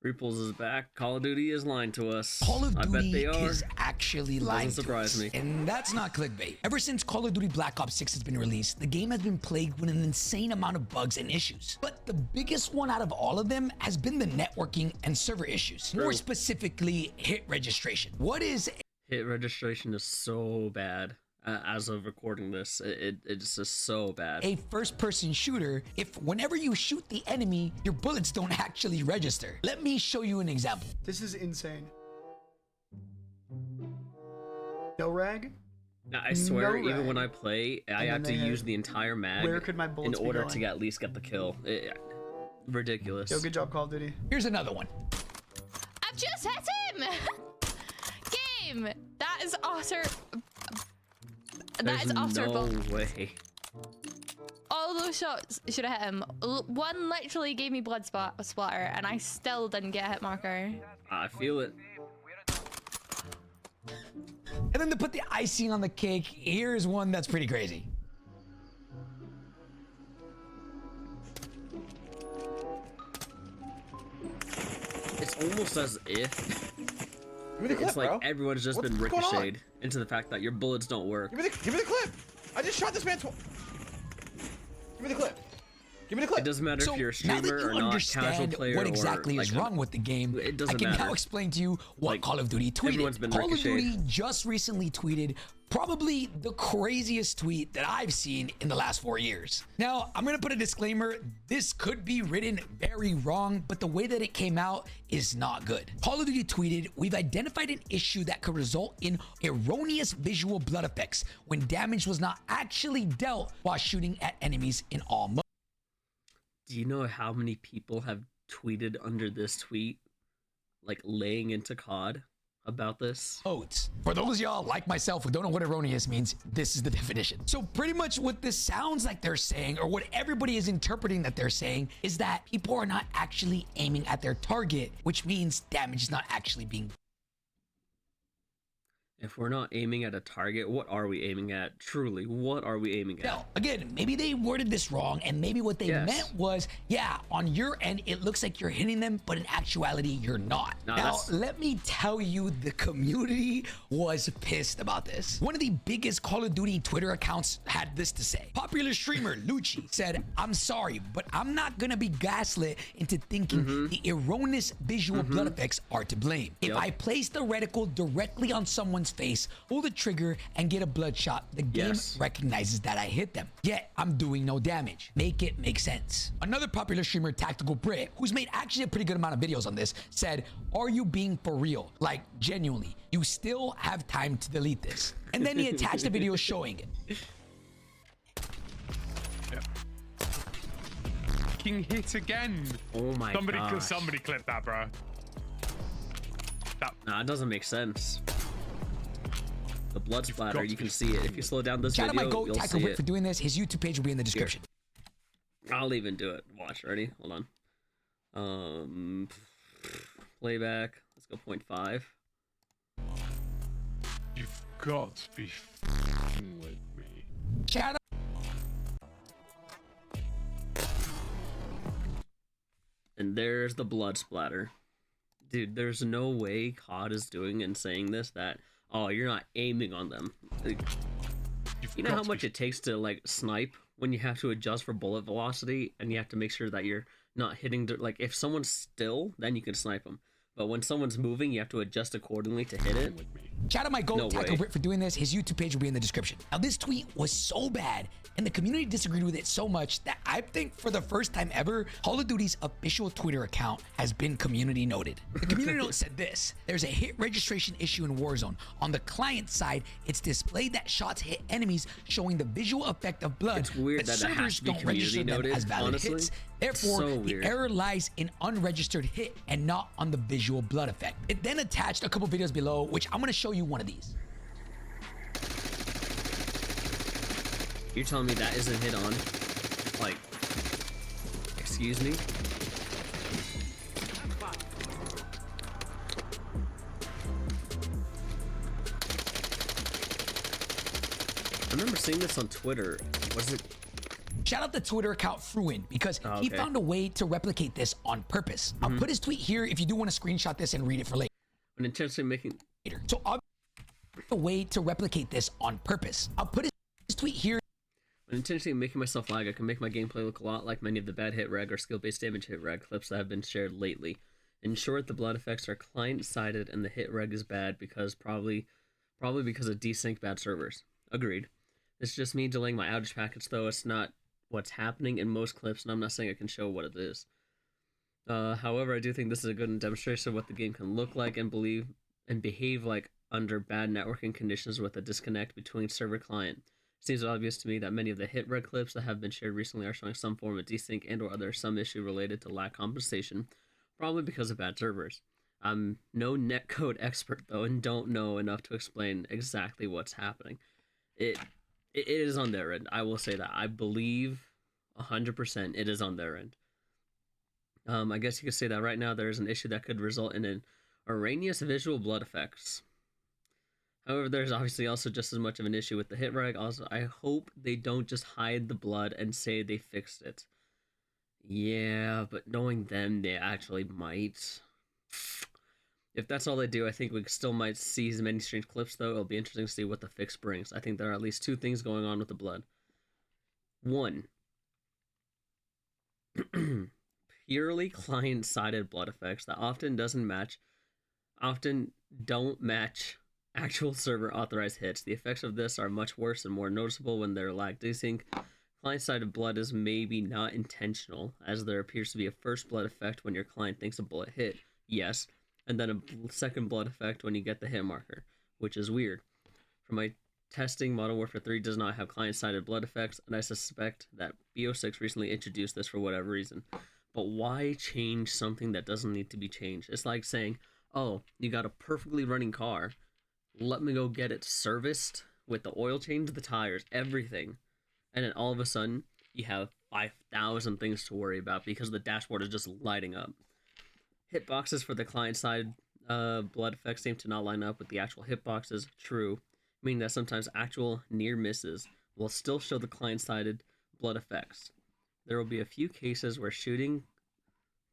Repulse is back. Call of Duty is lying to us. Call of I bet Duty they are. is actually lying Doesn't to surprise us. me. And that's not clickbait. Ever since Call of Duty Black Ops 6 has been released, the game has been plagued with an insane amount of bugs and issues. But the biggest one out of all of them has been the networking and server issues. More specifically, hit registration. What is Hit registration is so bad. As of recording this, it's just so bad. a first-person shooter if whenever you shoot the enemy, your bullets don't actually register? Let me show you an example. This is insane. No rag? Now, I swear, No even rag. when I play, I have to use the entire mag Where could my in bullets be order going? to at least get the kill. Ridiculous. Yo, good job, Call of Duty. Here's another one. I've just hit him! Game! That is utter... That is There's utter no bull. way. All those shots should have hit him. One literally gave me blood splatter, and I still didn't get a hit marker. I feel it. And then to put the icing on the cake, here's one that's pretty crazy. It's almost as if Give me the clip, it's like bro. everyone's just What's been going on? ricocheted into the fact that your bullets don't work. Give me the clip. I just shot this man. Give me the clip. Give me the clip. It doesn't matter So if you're a now that streamer you or not, casual understand player what exactly or is like wrong with the game, it I doesn't can now matter. explain to you what Like, Call of Duty tweeted. everyone's been Call of ricocheted. Duty just recently tweeted probably the craziest tweet that I've seen in the last 4 years. Now, I'm gonna put a disclaimer. This could be written very wrong, but the way that it came out is not good. Call of Duty tweeted, "We've identified an issue that could result in erroneous visual blood effects when damage was not actually dealt while shooting at enemies in all modes." Do you know how many people have tweeted under this tweet, like laying into COD about this? Modes. For those of y'all like myself who don't know what erroneous means, this is the definition. So pretty much what this sounds like they're saying, or what everybody is interpreting that they're saying, is that people are not actually aiming at their target, which means damage is not actually being. If we're not aiming at a target, what are we aiming at? Truly, what are we aiming at? Now, again, maybe they worded this wrong, and maybe what they Yes. meant was, yeah, on your end, it looks like you're hitting them, but in actuality, you're not. No, Now, that's- let me tell you, the community was pissed about this. One of the biggest Call of Duty Twitter accounts had this to say. Popular streamer Lucci said, "I'm sorry, but I'm not gonna be gaslit into thinking the erroneous visual blood effects are to blame. If Yep. I place the reticle directly on someone's face, pull the trigger, and get a bloodshot, the game Yes. recognizes that I hit them. Yet I'm doing no damage. Make it make sense." Another popular streamer, Tactical Brit, who's made actually a pretty good amount of videos on this, said, "Are you being for real? Like, genuinely, you still have time to delete this." And then he attached a video showing it. Fucking hit again. Oh my god. Somebody clip that, bro. Nah, it doesn't make sense. The blood splatter, got you to can be see it. If you slow down this Shout out my video, goat, you'll Tactical see Brit, it. for doing this. His YouTube page will be in the description. I'll even do it. Watch, ready? Hold on. Playback. Let's go 0.5. You've got to be f***ing with me. Shout out. And there's the blood splatter. Dude, there's no way COD is doing and saying this that, oh, you're not aiming on them. Like, you know how much it takes to like snipe when you have to adjust for bullet velocity and you have to make sure that you're not hitting, like if someone's still, then you can snipe them. But when someone's moving, you have to adjust accordingly to hit it. Shout out my goat, No Tactical way. Brit, for doing this. His YouTube page will be in the description. Now, this tweet was so bad, and the community disagreed with it so much that I think for the first time ever, Call of Duty's official Twitter account has been community noted. The community note said this: "There's a hit registration issue in Warzone. On the client side, it's displayed that shots hit enemies, showing the visual effect of blood. It's weird but that it has servers to be don't register them community as noted, valid honestly. hits. Therefore, So the weird. error lies in unregistered hit and not on the visual blood effect." It then attached a couple videos below, which I'm going to show you one of these. You're telling me that isn't hit on? Like, excuse me? I remember seeing this on Twitter. Was it Shout out the Twitter account Fruin because he Okay. found a way to replicate this on purpose. I'll put his tweet here if you do want to screenshot this and read it for later. When intentionally making So a way to replicate this on purpose. I'll put his tweet here. When intentionally making myself lag, I can make my gameplay look a lot like many of the bad hit reg or skill-based damage hit reg clips that have been shared lately. In short, the blood effects are client-sided and the hit reg is bad because probably because of desync bad servers. Agreed. It's just me delaying my outage packets though. It's not what's happening in most clips, and I'm not saying I can show what it is. However, I do think this is a good demonstration of what the game can look like and behave like under bad networking conditions with a disconnect between server client. Seems obvious to me that many of the hit red clips that have been shared recently are showing some form of desync and or other some issue related to lag compensation, probably because of bad servers. I'm no netcode expert though and don't know enough to explain exactly what's happening. It is on their end. I will say that. I believe 100% it is on their end. I guess you could say that right now there is an issue that could result in an erroneous visual blood effects. However, there's obviously also just as much of an issue with the hit reg. Also, I hope they don't just hide the blood and say they fixed it. Yeah, but knowing them, they actually might. If that's all they do, I think we still might see many strange clips, though. It'll be interesting to see what the fix brings. I think there are at least two things going on with the blood. One, purely client-sided blood effects that often don't match actual server authorized hits. The effects of this are much worse and more noticeable when they're lag desync. Client-sided blood is maybe not intentional, as there appears to be a first blood effect when your client thinks a bullet hit, yes, and then a second blood effect when you get the hit marker, which is weird. From my testing, Modern Warfare 3 does not have client-sided blood effects, and I suspect that BO6 recently introduced this for whatever reason. But why change something that doesn't need to be changed? It's like saying, oh, you got a perfectly running car, let me go get it serviced with the oil change, the tires, everything. And then all of a sudden, you have 5,000 things to worry about because the dashboard is just lighting up. Hitboxes for the client-side blood effects seem to not line up with the actual hitboxes. True, meaning that sometimes actual near misses will still show the client-sided blood effects. There will be a few cases where shooting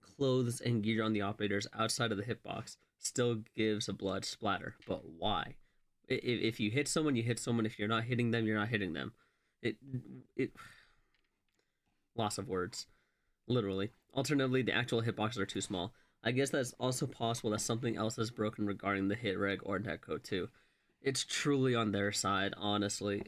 clothes and gear on the operators outside of the hitbox still gives a blood splatter. But why? If you hit someone, you hit someone. If you're not hitting them, you're not hitting them. Loss of words. Literally. Alternatively, the actual hitboxes are too small. I guess that's also possible that something else is broken regarding the hit reg or netcode too. It's truly on their side, honestly.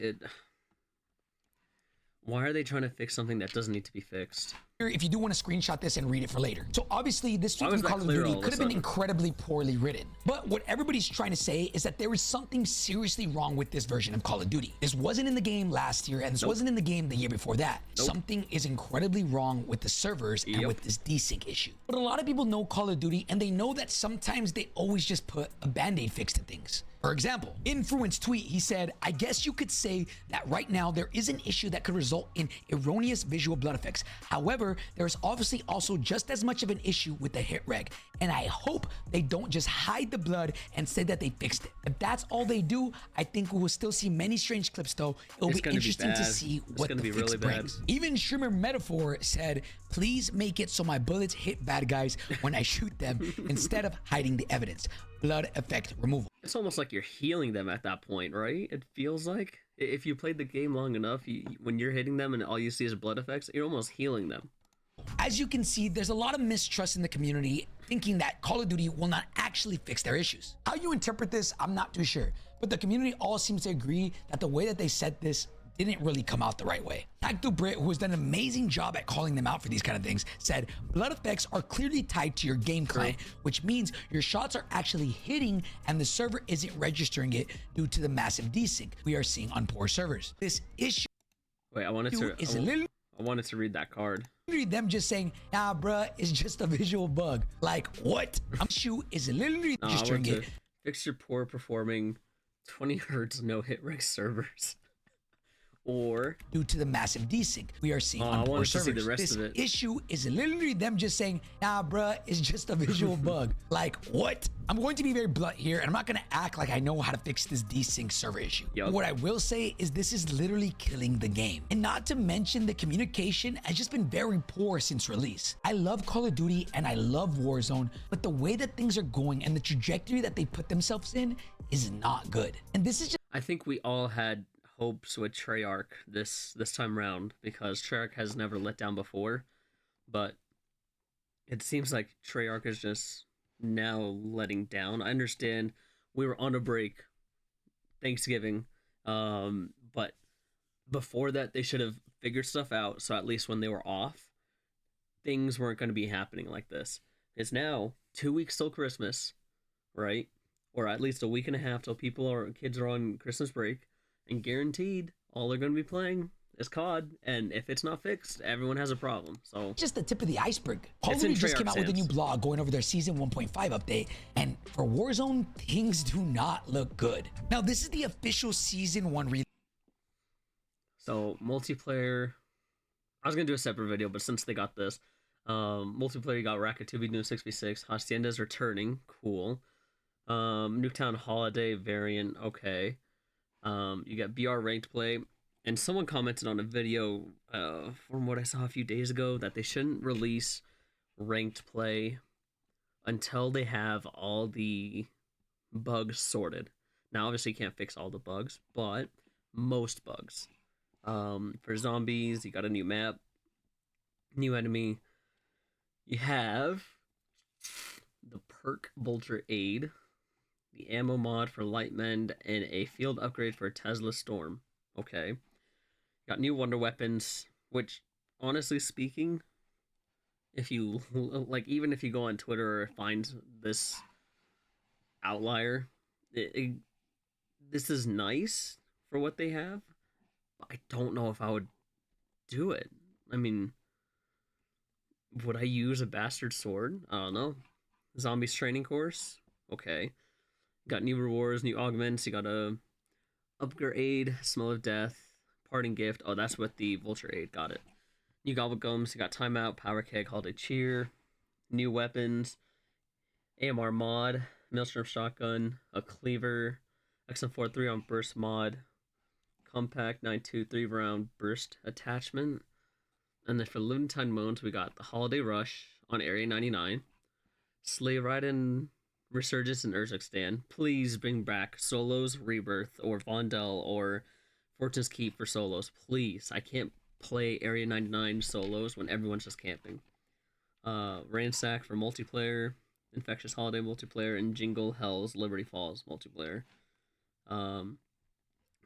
Why are they trying to fix something that doesn't need to be fixed? If you do want to screenshot this and read it for later. So obviously this tweet Why was from that Call of clear Duty all of a could have been sudden? incredibly poorly written. But what everybody's trying to say is that there was something seriously wrong with this version of Call of Duty. This wasn't in the game last year and this wasn't in the game the year before that. Something is incredibly wrong with the servers and with this desync issue. But a lot of people know Call of Duty and they know that sometimes they always just put a band-aid fix to things. For example, in Fruin's tweet, he said, I guess you could say that right now there is an issue that could result in erroneous visual blood effects. However, there's obviously also just as much of an issue with the hit reg. And I hope they don't just hide the blood and say that they fixed it. If that's all they do, I think we will still see many strange clips though. It'll be interesting to see what the fix brings. Even Streamer Metaphor said, please make it so my bullets hit bad guys when I shoot them instead of hiding the evidence. Blood effect removal. It's almost like you're healing them at that point, right? It feels like if you played the game long enough, when you're hitting them and all you see is blood effects, you're almost healing them. As you can see, there's a lot of mistrust in the community, thinking that Call of Duty will not actually fix their issues. How you interpret this, I'm not too sure, but the community all seems to agree that the way that they said this didn't really come out the right way. Tacto Brit, who has done an amazing job at calling them out for these kind of things, said blood effects are clearly tied to your game client, which means your shots are actually hitting and the server isn't registering it due to the massive desync we are seeing on poor servers. This issue Wait, I wanted to read that card. Them just saying, nah, bruh, it's just a visual bug. Like, what? Issue is literally registering it. Fix your poor performing 20 hertz no hit reg servers. or due to the massive desync we are seeing I on poor wanted to see servers. the rest This of it. issue is literally them just saying, nah, bruh, it's just a visual bug. Like, what? I'm going to be very blunt here, and I'm not going to act like I know how to fix this desync server issue. Yup. What I will say is this is literally killing the game. And not to mention the communication has just been very poor since release. I love Call of Duty and I love Warzone, but the way that things are going and the trajectory that they put themselves in is not good. And this is just I think we all had hopes with Treyarch this time round because Treyarch has never let down before, but it seems like Treyarch is just now letting down. I understand we were on a break, Thanksgiving, but before that they should have figured stuff out so at least when they were off, things weren't going to be happening like this. It's now 2 weeks till Christmas, right? Or at least a week and a half till kids are on Christmas break, and guaranteed all they're going to be playing is COD, and if it's not fixed, everyone has a problem. So just the tip of the iceberg. Call of It's in Duty just came Treyarch's out with a new hands. blog going over their season 1.5 update, and for Warzone, things do not look good. Now, this is the official season 1 release. So multiplayer, I was gonna do a separate video, but since they got this, multiplayer, you got Rakatubi doing 6v6, Hacienda's returning, cool. Nuketown Holiday variant, okay. You got BR ranked play, and someone commented on a video from what I saw a few days ago that they shouldn't release ranked play until they have all the bugs sorted. Now, obviously, you can't fix all the bugs, but most bugs. For zombies, you got a new map, new enemy. You have the perk Vulture Aid, the ammo mod for Lightmend, and a field upgrade for Tesla Storm. Okay. Got new wonder weapons, which, honestly speaking, if you, like, even if you go on Twitter or find this outlier, this is nice for what they have, but I don't know if I would do it. I mean, would I use a bastard sword? I don't know. Zombies training course? Okay. Got new rewards, new augments. You got a upgrade, Smell of Death, Parting Gift. Oh, that's with the Vulture Aid. Got it. New Gobble Gums. You got Timeout, Power Keg, Holiday Cheer, new weapons, AMR mod, Maelstrom Shotgun, a Cleaver, XM43 on Burst mod, Compact 923 round Burst attachment. And then for limited time modes, we got the Holiday Rush on Area 99, Sleigh Ride and Resurgence in Urzikstan. Please bring back Solos, Rebirth, or Vondel, or Fortune's Keep for solos. Please. I can't play Area 99 solos when everyone's just camping. Ransack for multiplayer, Infectious Holiday multiplayer, and Jingle Hell's Liberty Falls multiplayer.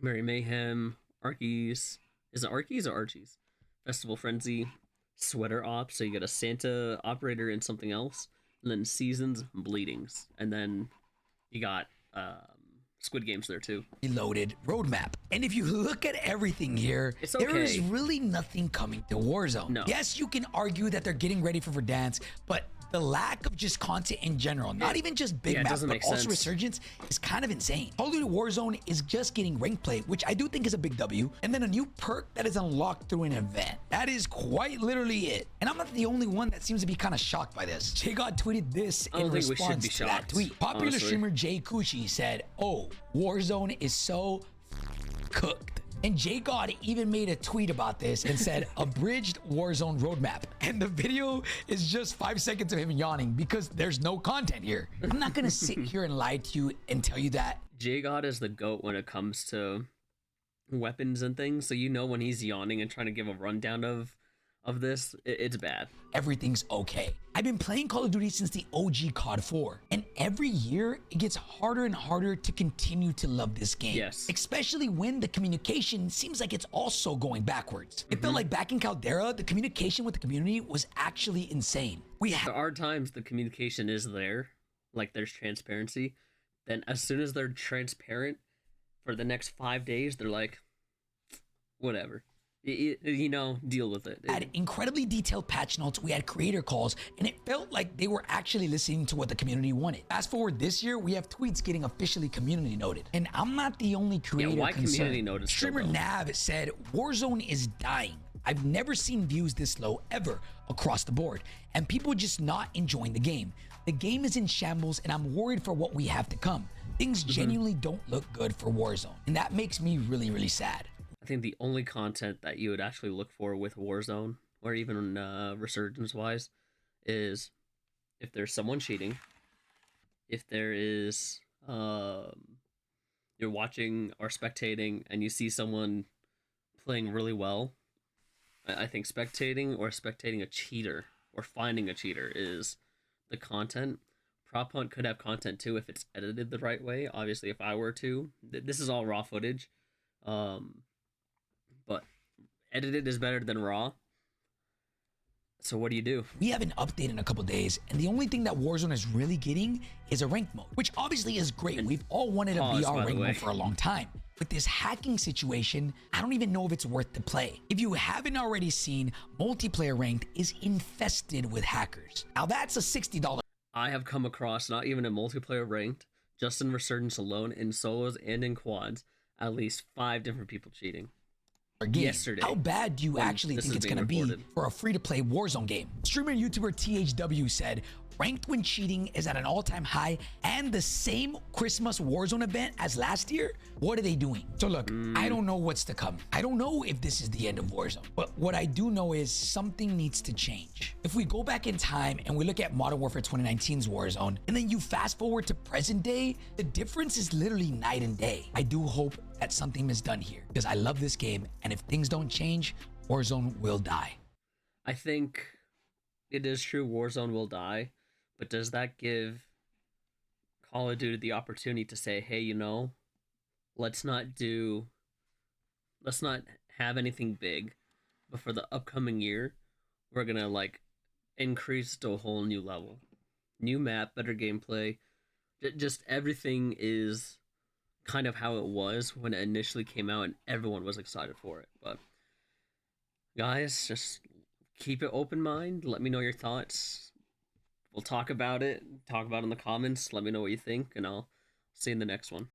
Merry Mayhem, Arkies. Is it Arkies or Archies? Festival Frenzy, Sweater Ops, so you get a Santa operator and something else, and then Seasons, Bleedings, and then you got Squid Games there too. Reloaded roadmap. And if you look at everything here, It's there is okay. really nothing coming to Warzone. No. Yes, you can argue that they're getting ready for Verdansk, but the lack of just content in general, not even just big Yeah, it maps, doesn't but make also sense. Resurgence, is kind of insane. Call of Duty Warzone is just getting ranked play, which I do think is a big W, and then a new perk that is unlocked through an event. That is quite literally it. And I'm not the only one that seems to be kind of shocked by this. JGod tweeted this I in don't think we should response be to that shocked, tweet. Popular honestly. streamer Jay Kuchi said, "Oh, Warzone is so cooked." And JGod even made a tweet about this and said, abridged Warzone roadmap. And the video is just 5 seconds of him yawning because there's no content here. I'm not gonna sit here and lie to you and tell you that J-God is the GOAT when it comes to weapons and things, so you know when he's yawning and trying to give a rundown of this, it's bad. everything's okay. I've been playing Call of Duty since the OG COD 4, and every year it gets harder and harder to continue to love this game. Yes. Especially when the communication seems like it's also going backwards. It felt like back in Caldera, the communication with the community was actually insane. We had There are times the communication is there, like there's transparency. Then as soon as they're transparent for the next 5 days, they're like, whatever. You know, deal with it. Had incredibly detailed patch notes, we had creator calls, and it felt like they were actually listening to what the community wanted. Fast forward this year, we have tweets getting officially community noted. And I'm not the only creator why concerned. community noted still, Streamer though? Nav said, Warzone is dying. I've never seen views this low ever across the board, and people just not enjoying the game. The game is in shambles, and I'm worried for what we have to come. Things genuinely don't look good for Warzone, and that makes me really, really sad. I think the only content that you would actually look for with Warzone, or even resurgence-wise, is if there's someone cheating, if there is you're watching or spectating and you see someone playing really well. I think spectating or spectating a cheater or finding a cheater is the content. Prop Hunt could have content too if it's edited the right way. Obviously, if I were to, this is all raw footage, but edited is better than raw. So what do you do? We have an update in a couple days, and the only thing that Warzone is really getting is a rank mode, which obviously is great. We've all wanted a Pause, by VR the rank way. mode for a long time. With this hacking situation, I don't even know if it's worth the play. If you haven't already seen, multiplayer ranked is infested with hackers. Now that's a $60 I have come across, not even in multiplayer ranked, just in Resurgence alone, in solos and in quads, at least 5 different people cheating. game. Yesterday, How bad do you when actually this think is it's being going to be recorded. for a free-to-play Warzone game? Streamer and YouTuber THW said, ranked when cheating is at an all-time high and the same Christmas Warzone event as last year? What are they doing? So look, I don't know what's to come. I don't know if this is the end of Warzone, but what I do know is something needs to change. If we go back in time and we look at Modern Warfare 2019's Warzone, and then you fast forward to present day, the difference is literally night and day. I do hope that something is done here because I love this game, and if things don't change, Warzone will die. I think it is true Warzone will die, but does that give Call of Duty the opportunity to say, hey, you know, let's not have anything big, but for the upcoming year, we're gonna like increase to a whole new level. New map, better gameplay. Just everything is kind of how it was when it initially came out and everyone was excited for it. But guys, just keep it open mind. Let me know your thoughts. We'll talk about it. Talk about it in the comments. Let me know what you think, and I'll see you in the next one.